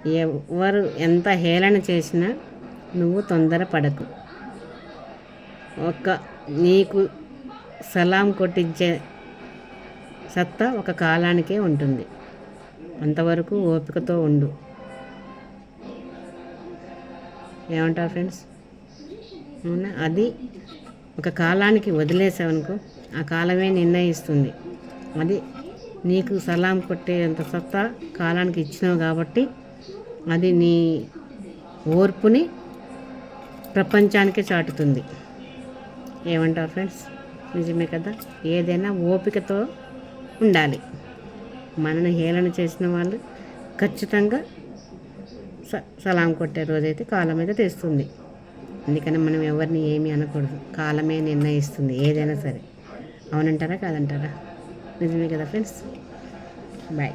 ఎవరు ఎంత హేళన చేసినా నువ్వు తొందరపడకు. నీకు సలాం కొట్టించే సత్తా ఒక కాలానికే ఉంటుంది. అంతవరకు ఓపికతో ఉండు. ఏమంటారు ఫ్రెండ్స్? అవునా? అది ఒక కాలానికి వదిలేసావనుకో, ఆ కాలమే నిర్ణయిస్తుంది. అది నీకు సలాం కొట్టేంత సత్తా కాలానికి ఇచ్చినావు కాబట్టి అది నీ ఓర్పుని ప్రపంచానికే చాటుతుంది. ఏమంటారు ఫ్రెండ్స్? నిజమే కదా? ఏదైనా ఓపికతో ఉండాలి. మనని హేళన చేసిన వాళ్ళు ఖచ్చితంగా సలాం కొట్టే రోజైతే కాలం అయితే తెస్తుంది. అందుకని మనం ఎవరిని ఏమీ అనకూడదు. కాలమే నిర్ణయిస్తుంది ఏదైనా సరే. అవునంటారా కాదంటారా? నిజమే కదా ఫ్రెండ్స్? బాయ్.